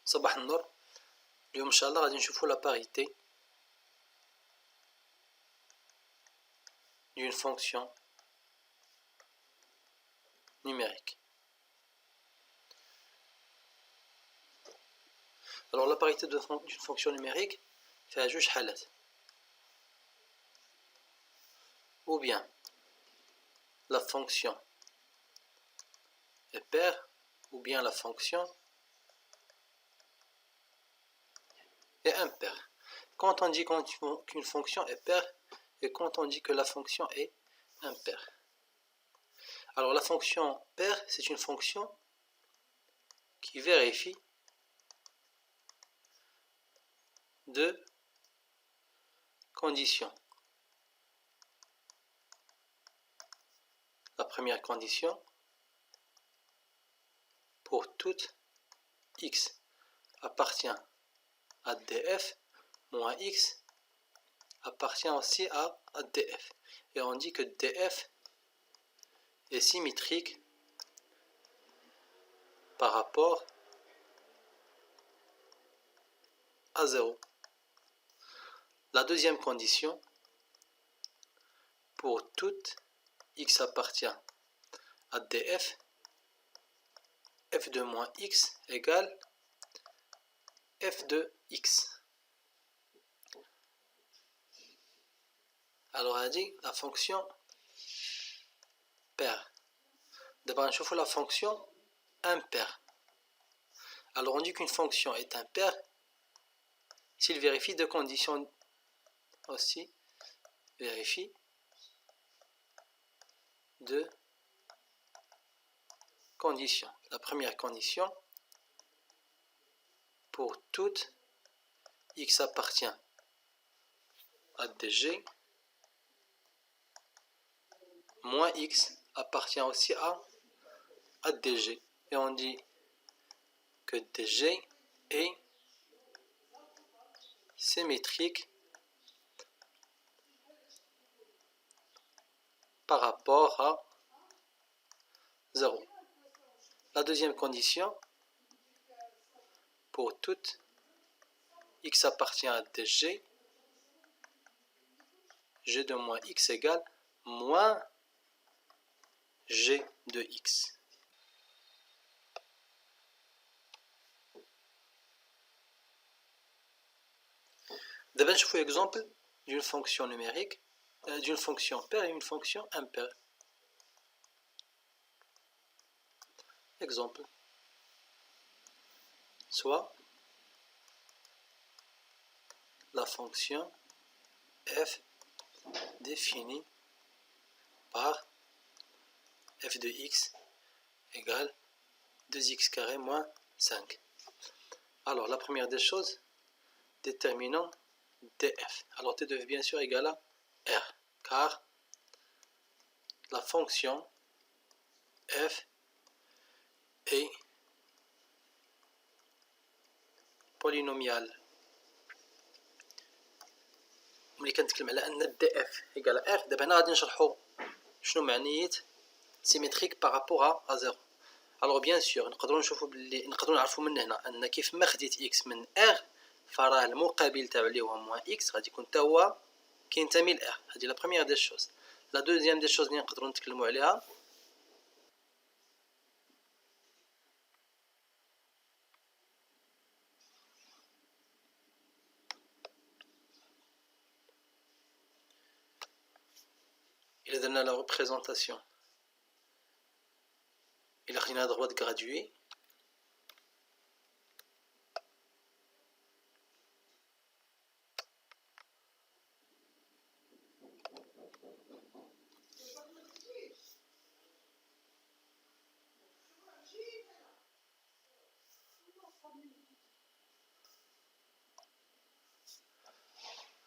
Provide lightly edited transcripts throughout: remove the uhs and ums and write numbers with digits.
صباح النور. اليوم ان شاء الله غادي نشوفوا لا باريتي d'une fonction numérique. Alors la parité d'une fonction numérique فيها جوج حالات، ou bien la fonction est paire, ou bien la fonction est impaire. Quand on dit qu'une fonction est paire et quand on dit que la fonction est impaire. Alors la fonction paire, c'est une fonction qui vérifie deux conditions. La première condition, pour toute x appartient à df, moins x appartient aussi à df. Et on dit que df est symétrique par rapport à 0. La deuxième condition, pour toute x appartient à df, f de moins x égale f de x. Alors on a dit la fonction paire. D'abord on chauffe la fonction impaire. Alors on dit qu'une fonction est impaire s'il vérifie deux conditions aussi. Vérifie deux conditions. La première condition, pour toute x appartient à dg, moins x appartient aussi à dg. Et on dit que dg est symétrique par rapport à 0. La deuxième condition, pour toute x appartient à dg, g de moins x égale moins g de x. D'abord, je fais l'exemple d'une fonction numérique, d'une fonction paire et une fonction impaire. Exemple. Soit la fonction f définie par f de x égale 2x carré moins 5. Alors, la première des choses, déterminons df. Alors, t devait bien sûr égal à r, car la fonction f est polynomiale. ملي كنتكلم على ان df égal à r، دابا هنا غادي نشرحوا شنو معنية symétrique par rapport à 0. Alors bien sûr نقدروا نعرفوا من هنا ان كيف ما خديت x من r فراه المقابل تاعو اللي هو موان x غادي يكون حتى هو كينتمي ل r. هذه لا بروميير دي شوز. لا دوزيام دي شوز اللي نقدروا نتكلموا عليها إلا درنا لا ريبريزونطاسيون إلا خدينا droite graduée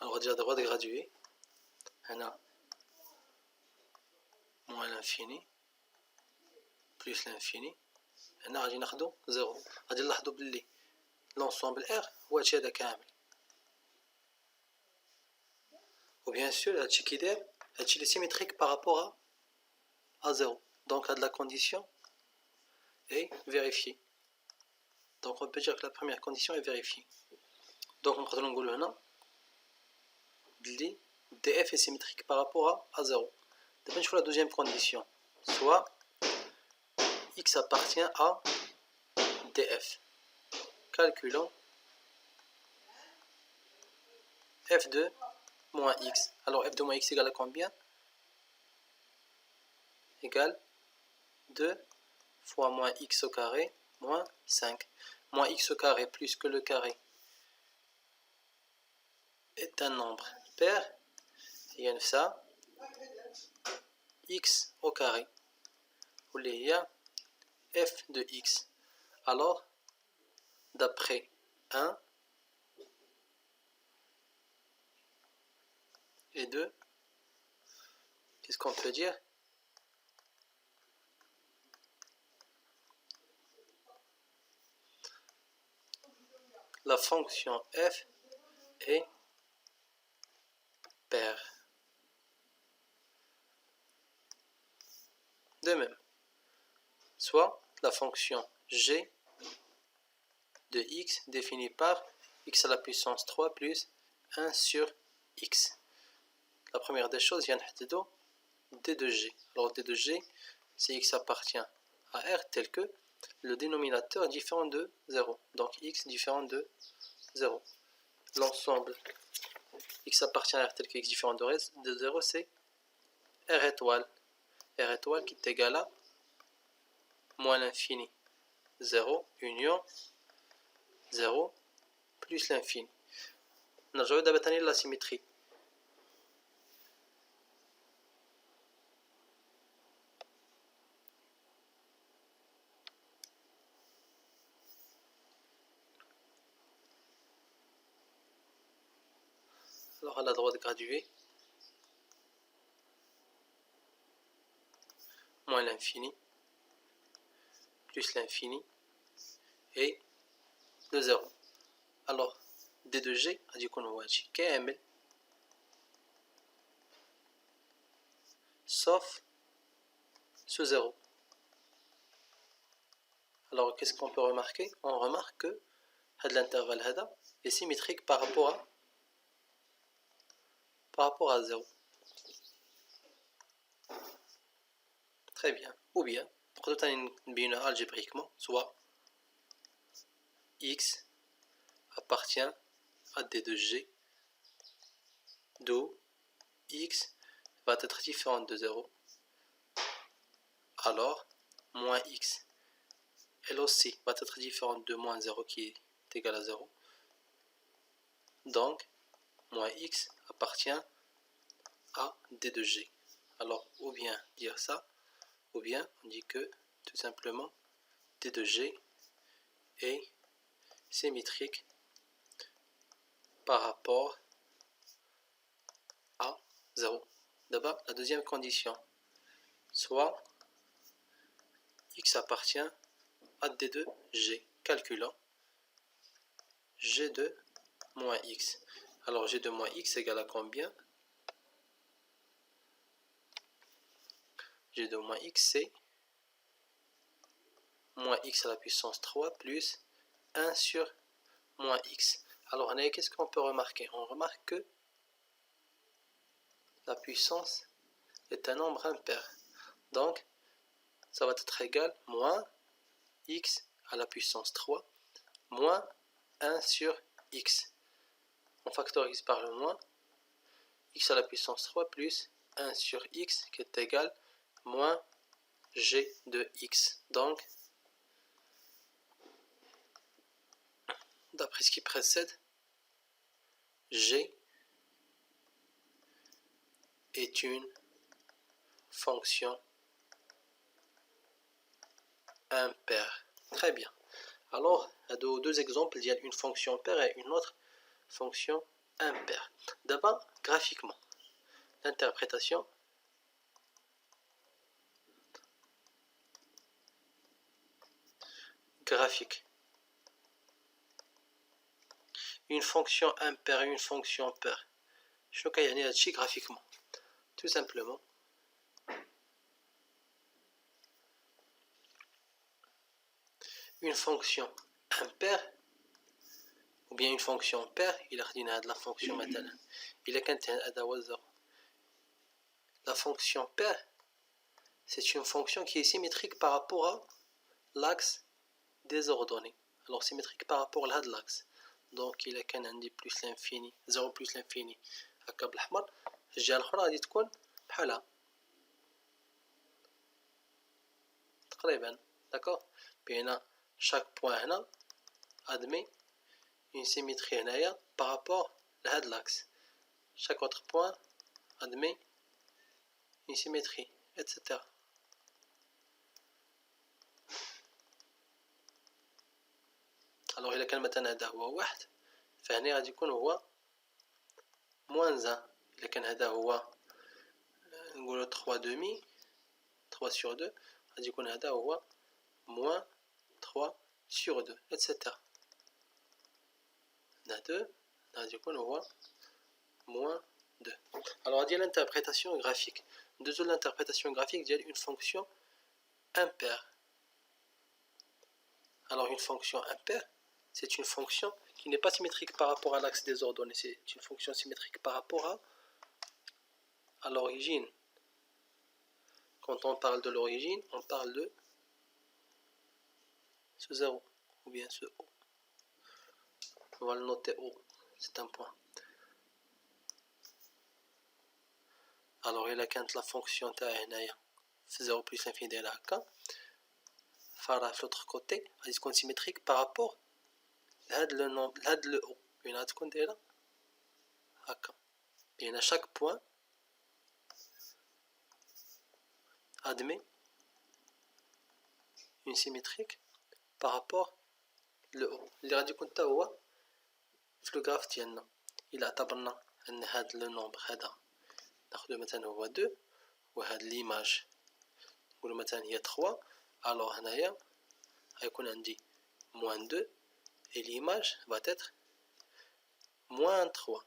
alors on va dire droite graduée هنا moins l'infini plus l'infini هنا غادي ناخدو 0. غادي نلاحظوا بلي l'ensemble R هو هادشي هذا كامل. و bien sûr هادشي كي داير هادشي اللي symétrique par rapport à 0. Donc هاد la condition est vérifiée. Donc on peut dire que la première condition est vérifiée. Donc on peut dire là df est symétrique par rapport à 0. Dépend de la deuxième condition. Soit x appartient à df. Calculons f de moins x. Alors f de moins x égale à combien? Égale 2 fois moins x au carré moins 5. Moins x au carré plus que le carré est un nombre pair. Il y a ça x au carré. Où il y a f de x. Alors, d'après 1 et 2, qu'est-ce qu'on peut dire? La fonction f est paire. De même, soit la fonction g de x définie par x à la puissance 3 plus 1 sur x. La première des choses, il y a un d de g. Alors d de g, c'est x appartient à r tel que le dénominateur différent de 0. Donc x différent de 0. L'ensemble x appartient à r tel que x différent de 0, c'est r étoile. R étoile qui est égal à moins l'infini 0 union 0 plus l'infini. نرجعوا دابا تاني la symétrie. Alors à la droite graduée, moins l'infini, plus l'infini, et de 0. Alors, d de g, غادي يكون هو هادشي كامل sauf ce 0. Alors, qu'est-ce qu'on peut remarquer? On remarque que l'intervalle est symétrique par rapport à 0. Très bien. Ou bien, pour tout un algébriquement, soit x appartient à d de g, d'où x va être différent de 0. Alors, moins x, elle aussi, va être différente de moins 0 qui est égal à 0. Donc, moins x appartient à d de g. Alors, ou bien dire ça, ou bien on dit que, tout simplement, d de g est symétrique par rapport à 0. D'abord, la deuxième condition, soit x appartient à d de g. Calculons g de moins x. Alors g de moins x égale à combien? G de moins x, c'est moins x à la puissance 3 plus 1 sur moins x. Alors, qu'est-ce qu'on peut remarquer? On remarque que la puissance est un nombre impair. Donc, ça va être égal à moins x à la puissance 3 moins 1 sur x. On factorise par le moins x à la puissance 3 plus 1 sur x qui est égal à moins g de x. Donc, d'après ce qui précède, g est une fonction impaire. Très bien. Alors, il y a deux exemples, il y a une fonction paire et une autre fonction impaire. D'abord, graphiquement, l'interprétation graphique. Une fonction impaire et une fonction paire. Je vais vous graphiquement. Tout simplement, une fonction un pair ou bien une fonction pair il a la fonction مثلا إلا كانت هذا هو 0. La fonction pair c'est une fonction qui est symétrique par rapport à l'axe des ordonnées. Alors symétrique par rapport à l'axe. Donc il a كان عندي plus l'infini 0 plus l'infini هكا بالأحمر الجهة الأخرى غادي تكون بحالها تقريبا. d'accord بين chaque point هنا admet une symétrie هنايا par rapport لهاد l'axe. Chaque autre point admet une symétrie etc. alors إلا كان مثلا هذا هو واحد فهنا غادي يكون هو moins 1. إلا كان هذا هو نقولو 3 demi 3 sur 2 غادي يكون هذا هو moins 3 sur 2 etc. هنا 2 غادي يكون هو moins 2. alors ديال l'interprétation graphique ندوزو l'interprétation graphique ديال une fonction impaire. alors une fonction impaire c'est une fonction qui n'est pas symétrique par rapport à l'axe des ordonnées, c'est une fonction symétrique par rapport à l'origine. Quand on parle de l'origine, on parle de ce 0 ou bien ce O. On va le noter O, c'est un point. alors il a quand la fonction تاعي هنايا 0 plus l'infini دايره هكا فراه في l'autre côté غادي تكون symétrique par rapport لهاد لو نون لهاد لو O بين غادي تكون دايره هكا بين chaque point admet une symétrique par rapport le O اللي غادي يكون حتى هو في لو غراف ديالنا. إلا اعتبرنا أن هاد لو نومبر هذا ناخدو مثلا هو 2 وهاد ليماج نقولو مثلا هي 3 alors هنايا غيكون عندي moins 2 et l'image va être moins 3.